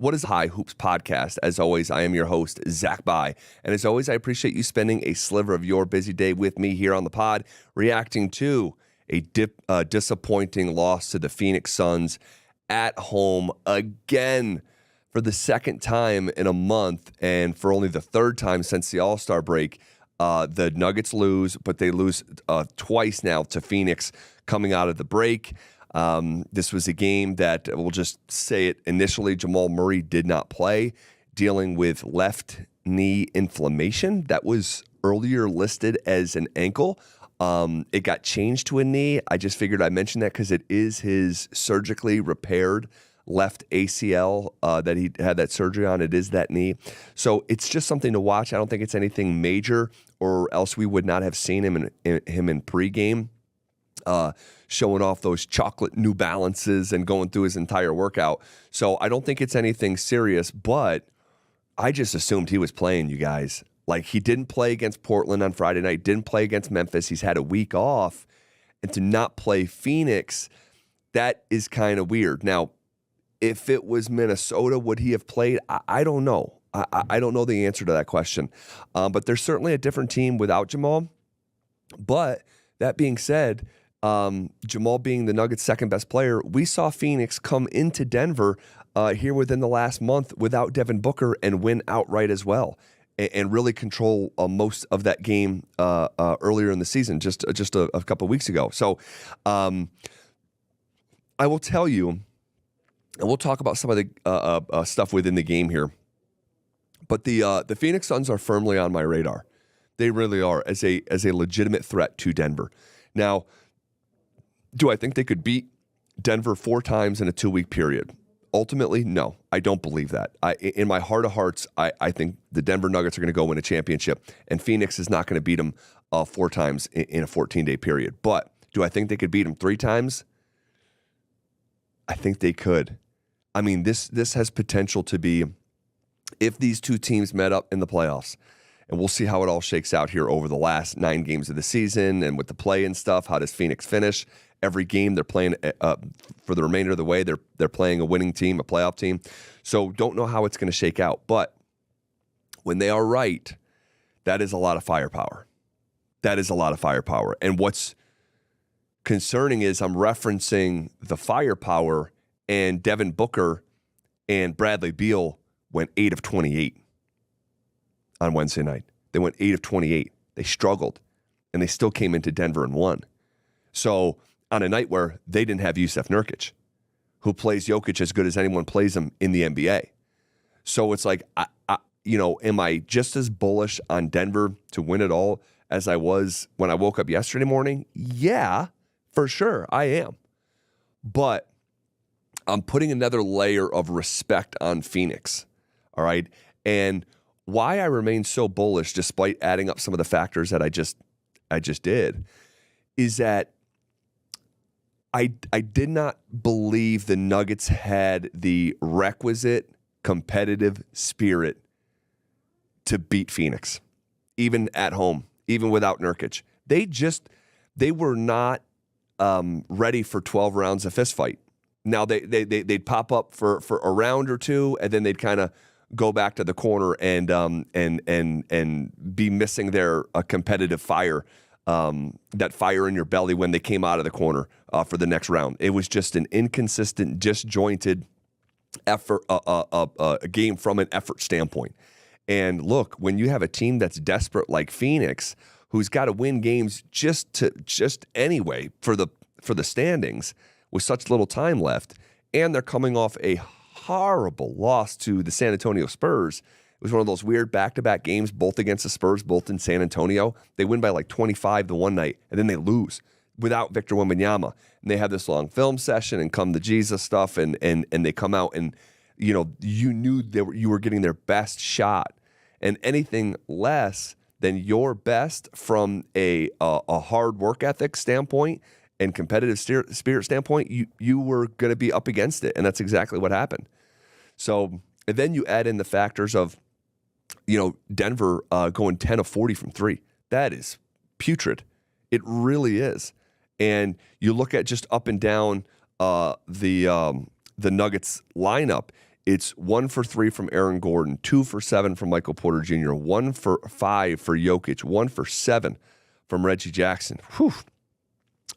What is High Hoops Podcast? As always, I am your host, Zach By. And as always, I appreciate you spending a sliver of your busy day with me here on the pod, reacting to a disappointing loss to the Phoenix Suns at home again for the second time in a month and for only the third time since the All-Star break. The Nuggets lose, but they lose twice now to Phoenix coming out of the break. This was a game that, we'll just say it initially, Jamal Murray did not play, dealing with left knee inflammation. That was earlier listed as an ankle. It got changed to a knee. I just figured I'd mention that because it is his surgically repaired left ACL that he had that surgery on. It is that knee. So it's just something to watch. I don't think it's anything major, or else we would not have seen him in pregame. Showing off those chocolate New Balances and going through his entire workout. So I don't think it's anything serious, but I just assumed he was playing, you guys. Like, he didn't play against Portland on Friday night, didn't play against Memphis. He's had a week off, and to not play Phoenix, that is kind of weird. Now, if it was Minnesota, would he have played? I don't know. I don't know the answer to that question. But there's certainly a different team without Jamal. But that being said, Jamal being the Nuggets' second best player, we saw Phoenix come into Denver here within the last month without Devin Booker and win outright as well, and really control most of that game earlier in the season, just a couple of weeks ago. So I will tell you, and we'll talk about some of the stuff within the game here, but the Phoenix Suns are firmly on my radar. They really are, as a legitimate threat to Denver. Now, do I think they could beat Denver 4 times in a 2-week period? Ultimately, no. I don't believe that. In my heart of hearts, I think the Denver Nuggets are going to go win a championship, and Phoenix is not going to beat them 4 times in a 14-day period. But do I think they could beat them 3 times? I think they could. I mean, this has potential to be, if these two teams met up in the playoffs, and we'll see how it all shakes out here over the last 9 games of the season and with the play and stuff. How does Phoenix finish? Every game they're playing for the remainder of the way, they're playing a winning team, a playoff team. So don't know how it's going to shake out. But when they are right, that is a lot of firepower. That is a lot of firepower. And what's concerning is I'm referencing the firepower, and Devin Booker and Bradley Beal went 8 of 28 on Wednesday night. They went 8 of 28. They struggled, and they still came into Denver and won. So on a night where they didn't have Jusuf Nurkic, who plays Jokic as good as anyone plays him in the NBA. So it's like, am I just as bullish on Denver to win it all as I was when I woke up yesterday morning? Yeah, for sure, I am. But I'm putting another layer of respect on Phoenix, all right? And why I remain so bullish, despite adding up some of the factors that I just did, is that I did not believe the Nuggets had the requisite competitive spirit to beat Phoenix, even at home, even without Nurkic. They were not ready for 12 rounds of fist fight. Now they'd pop up for a round or two, and then they'd kind of go back to the corner and be missing their competitive fire, that fire in your belly when they came out of the corner for the next round. It was just an inconsistent, disjointed effort, a game from an effort standpoint. And look, when you have a team that's desperate like Phoenix, who's got to win games just anyway for the standings with such little time left, and they're coming off a horrible loss to the San Antonio Spurs. It was one of those weird back-to-back games, both against the Spurs, both in San Antonio. They win by like 25 the one night, and then they lose without Victor Wembanyama. And they have this long film session and come to Jesus stuff, and they come out, and you knew you were getting their best shot. And anything less than your best from a hard work ethic standpoint and competitive spirit standpoint, you were going to be up against it, and that's exactly what happened. So, and then you add in the factors of, Denver going 10 of 40 from 3. That is putrid. It really is. And you look at just up and down the Nuggets lineup, It's 1 for 3 from Aaron Gordon, 2 for 7 from Michael Porter Jr., 1 for 5 for Jokic, 1 for 7 from Reggie Jackson. Whew.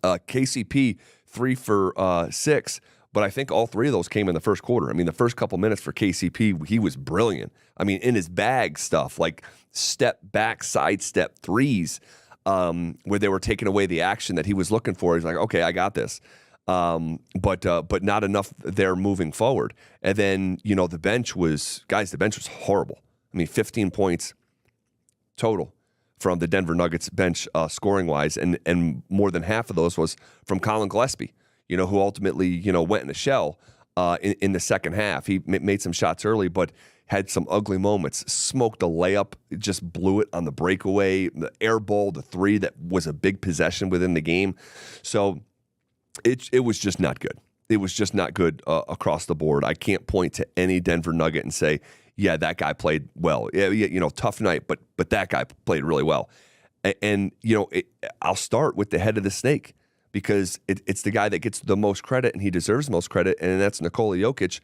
KCP, 3 for 6, but I think all 3 of those came in the first quarter. I mean, the first couple minutes for KCP, he was brilliant. I mean, in his bag stuff, like step back, sidestep threes, where they were taking away the action that he was looking for. He's like, okay, I got this. But not enough there moving forward. And then, the bench was horrible. I mean, 15 points total from the Denver Nuggets bench scoring-wise, and more than half of those was from Colin Gillespie, who ultimately, went in a shell in the second half. He made some shots early, but had some ugly moments. Smoked a layup, just blew it on the breakaway, the air ball, the 3 that was a big possession within the game. So it was just not good. It was just not good across the board. I can't point to any Denver Nugget and say, yeah, that guy played well. Yeah, tough night, but that guy played really well. And I'll start with the head of the snake, because it's the guy that gets the most credit, and he deserves the most credit, and that's Nikola Jokic,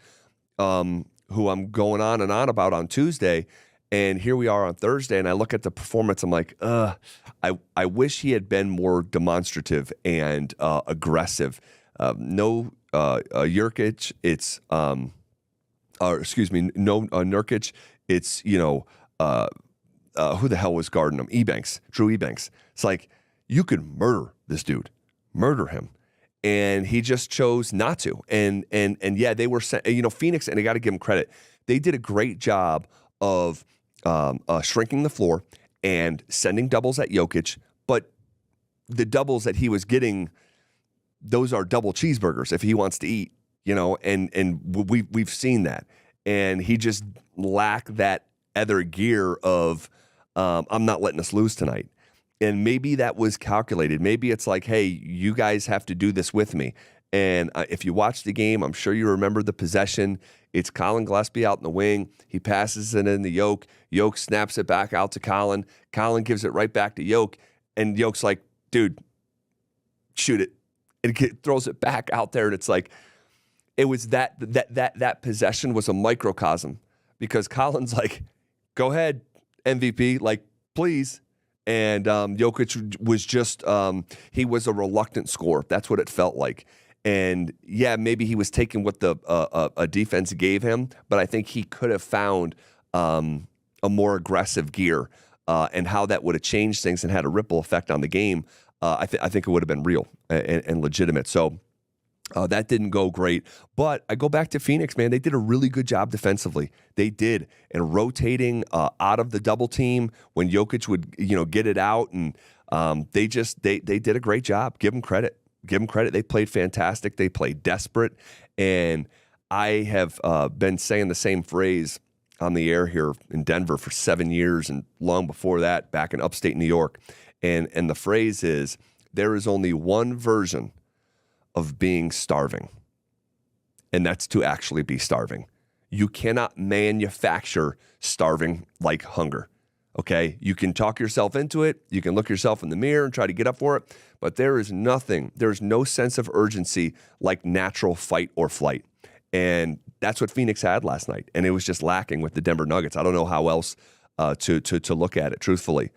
who I'm going on and on about on Tuesday. And here we are on Thursday, and I look at the performance. I'm like, I wish he had been more demonstrative and aggressive. No Jokic, it's no Nurkic. It's who the hell was guarding him? Drew Ebanks. It's like, you could murder this dude, murder him, and he just chose not to. And yeah, they were Phoenix, and I got to give them credit. They did a great job of shrinking the floor and sending doubles at Jokic, but the doubles that he was getting, those are double cheeseburgers if he wants to eat, and we've seen that. And he just lacked that other gear of, I'm not letting us lose tonight. And maybe that was calculated. Maybe it's like, hey, you guys have to do this with me. And if you watch the game, I'm sure you remember the possession. It's Colin Gillespie out in the wing. He passes it in the Yoke. Yoke snaps it back out to Colin. Colin gives it right back to Yoke. And Yoke's like, dude, shoot it. And throws it back out there. And it's like, it was that possession was a microcosm, because Colin's like, go ahead, MVP, like, please. And Jokic was just, he was a reluctant scorer. That's what it felt like. And yeah, maybe he was taking what the a defense gave him, but I think he could have found a more aggressive gear, and how that would have changed things and had a ripple effect on the game. I think it would have been real and legitimate. So that didn't go great. But I go back to Phoenix, man. They did a really good job defensively. They did, and rotating out of the double team when Jokic would get it out, and they did a great job. Give them credit. Give them credit. They played fantastic. They played desperate. And I have been saying the same phrase on the air here in Denver for 7 years, and long before that, back in upstate New York. And the phrase is, there is only one version of being starving, and that's to actually be starving. You cannot manufacture starving like hunger. Okay, you can talk yourself into it. You can look yourself in the mirror and try to get up for it. But there is no sense of urgency like natural fight or flight. And that's what Phoenix had last night. And it was just lacking with the Denver Nuggets. I don't know how else to look at it, truthfully.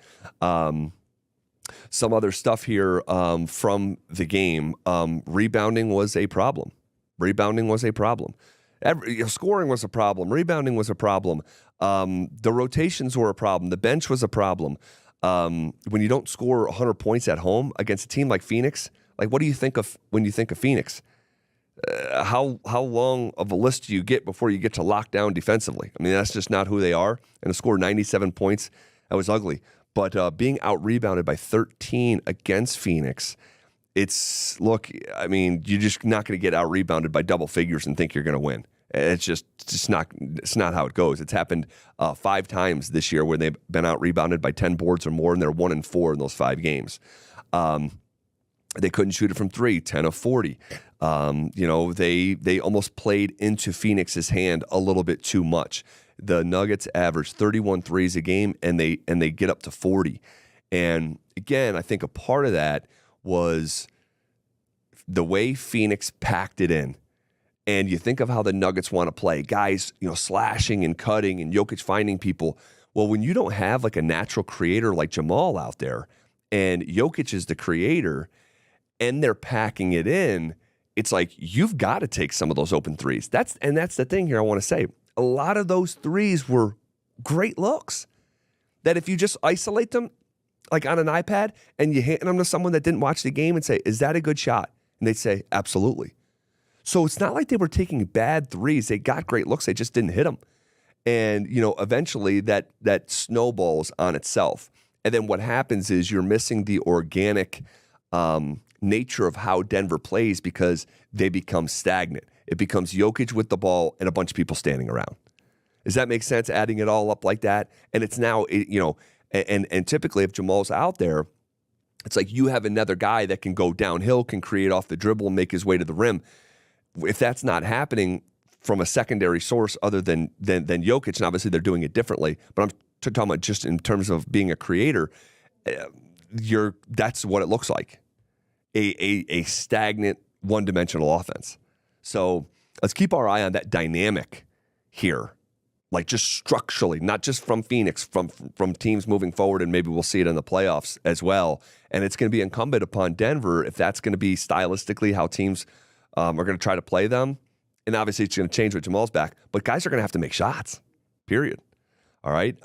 Some other stuff here from the game. Rebounding was a problem. Scoring was a problem. Rebounding was a problem. The rotations were a problem. The bench was a problem. When you don't score 100 points at home against a team like Phoenix, like, what do you think of when you think of Phoenix? How long of a list do you get before you get to lock down defensively? I mean, that's just not who they are. And to score 97 points, that was ugly. But being out-rebounded by 13 against Phoenix, you're just not going to get out-rebounded by double figures and think you're going to win. It's not how it goes. It's happened 5 times this year where they've been out-rebounded by 10 boards or more, and they're 1-4 in those 5 games. They couldn't shoot it from 3, 10 of 40. They almost played into Phoenix's hand a little bit too much. The Nuggets average 31 threes a game, and they get up to 40. And again, I think a part of that was the way Phoenix packed it in. and you think of how the Nuggets want to play, guys, slashing and cutting and Jokic finding people. Well, when you don't have like a natural creator like Jamal out there, and Jokic is the creator, and they're packing it in, it's like you've got to take some of those open threes. That's the thing here I want to say. A lot of those threes were great looks that if you just isolate them like on an iPad and you hand them to someone that didn't watch the game and say, is that a good shot? And they'd say, absolutely. So it's not like they were taking bad threes. They got great looks. They just didn't hit them. And, eventually that snowballs on itself. And then what happens is you're missing the organic nature of how Denver plays because they become stagnant. It becomes Jokic with the ball and a bunch of people standing around. Does that make sense, adding it all up like that? And it's now, and typically if Jamal's out there, it's like you have another guy that can go downhill, can create off the dribble and make his way to the rim. If that's not happening from a secondary source other than Jokic, and obviously they're doing it differently, but I'm talking about just in terms of being a creator, that's what it looks like. A stagnant, one-dimensional offense. So let's keep our eye on that dynamic here, like just structurally, not just from Phoenix, from teams moving forward, and maybe we'll see it in the playoffs as well. And it's going to be incumbent upon Denver if that's going to be stylistically how teams are going to try to play them. And obviously it's going to change with Jamal's back, but guys are going to have to make shots, period. All right.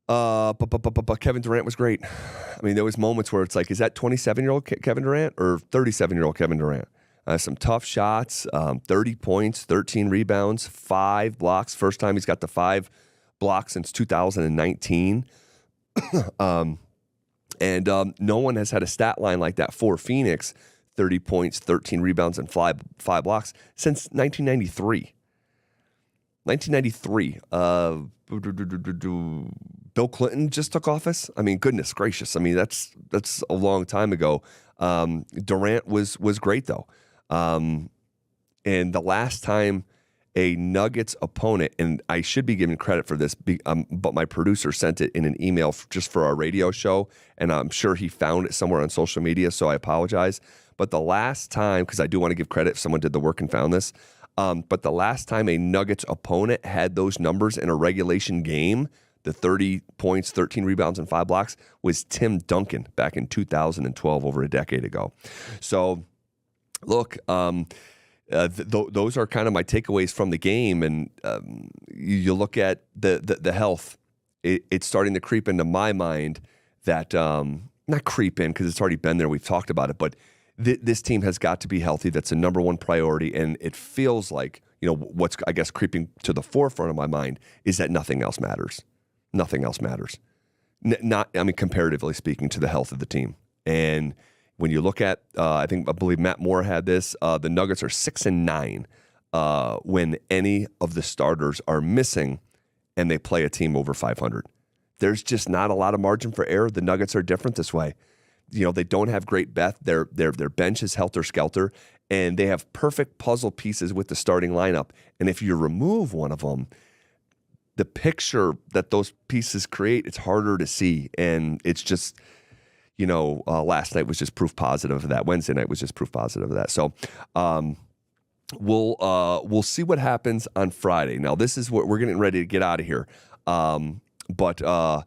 But Kevin Durant was great. I mean, there was moments where it's like, is that 27-year-old Kevin Durant or 37-year-old Kevin Durant? Some tough shots, 30 points, 13 rebounds, 5 blocks. First time he's got the 5 blocks since 2019. No one has had a stat line like that for Phoenix, 30 points, 13 rebounds, and 5 blocks since 1993. 1993. Bill Clinton just took office. I mean, goodness gracious. I mean, that's a long time ago. Durant was great though. And the last time a Nuggets opponent, and I should be given credit for this, but my producer sent it in an email just for our radio show, and I'm sure he found it somewhere on social media, so I apologize. But the last time, because I do want to give credit if someone did the work and found this, but the last time a Nuggets opponent had those numbers in a regulation game, the 30 points, 13 rebounds, and 5 blocks, was Tim Duncan back in 2012, over a decade ago. So, look, those are kind of my takeaways from the game. And you look at the health, it's starting to creep into my mind that, not creep in because it's already been there, we've talked about it, but this team has got to be healthy. That's a number one priority. And it feels like, what's, I guess, creeping to the forefront of my mind is that nothing else matters. Nothing else matters. Comparatively speaking to the health of the team. And when you look at, I believe Matt Moore had this, the Nuggets are 6-9 when any of the starters are missing and they play a team over 500. There's just not a lot of margin for error. The Nuggets are different this way. They don't have great depth. Their bench is helter-skelter, and they have perfect puzzle pieces with the starting lineup. And if you remove one of them, the picture that those pieces create, it's harder to see. And it's just, last night was just proof positive of that. Wednesday night was just proof positive of that. So we'll see what happens on Friday. Now, this is what we're getting ready to get out of here. But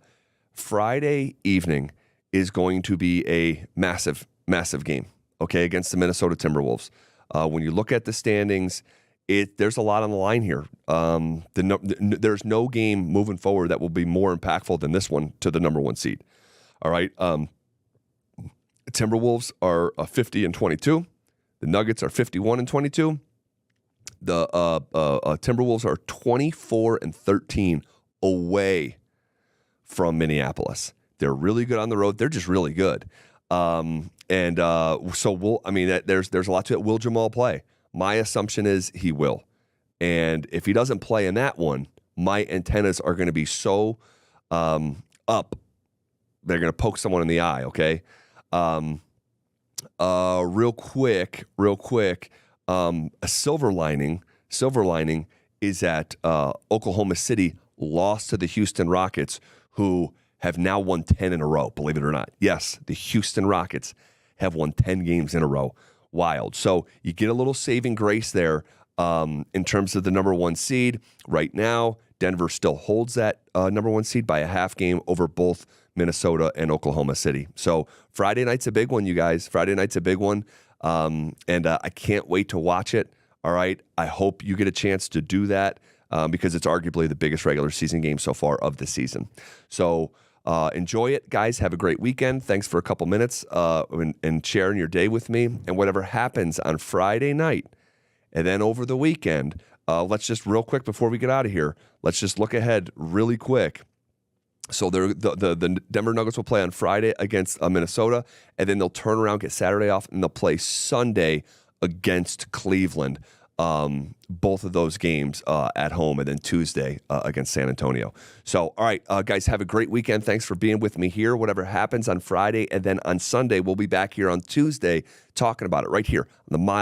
Friday evening is going to be a massive, massive game, okay, against the Minnesota Timberwolves. When you look at the standings, there's a lot on the line here. There's no game moving forward that will be more impactful than this one to the number 1 seed. All right. Timberwolves are 50-22. The Nuggets are 51-22. The Timberwolves are 24-13 away from Minneapolis. They're really good on the road. They're just really good. So there's a lot to it. Will Jamal play? My assumption is he will. And if he doesn't play in that one, my antennas are going to be so up, they're going to poke someone in the eye, okay? Real quick, a silver lining is that Oklahoma City lost to the Houston Rockets, who have now won 10 in a row, believe it or not. Yes, the Houston Rockets have won 10 games in a row. Wild. So you get a little saving grace there in terms of the number 1 seed. Right now, Denver still holds that number 1 seed by a half game over both Minnesota and Oklahoma City. So Friday night's a big one, you guys. Friday night's a big one. And I can't wait to watch it. All right. I hope you get a chance to do that because it's arguably the biggest regular season game so far of the season. So enjoy it, guys. Have a great weekend. Thanks for a couple minutes and sharing your day with me. And whatever happens on Friday night and then over the weekend, let's just real quick before we get out of here, let's just look ahead really quick. So the Denver Nuggets will play on Friday against Minnesota, and then they'll turn around, get Saturday off, and they'll play Sunday against Cleveland. Both of those games at home, and then Tuesday against San Antonio. So, all right, guys, have a great weekend. Thanks for being with me here. Whatever happens on Friday, and then on Sunday, we'll be back here on Tuesday talking about it right here on the Mile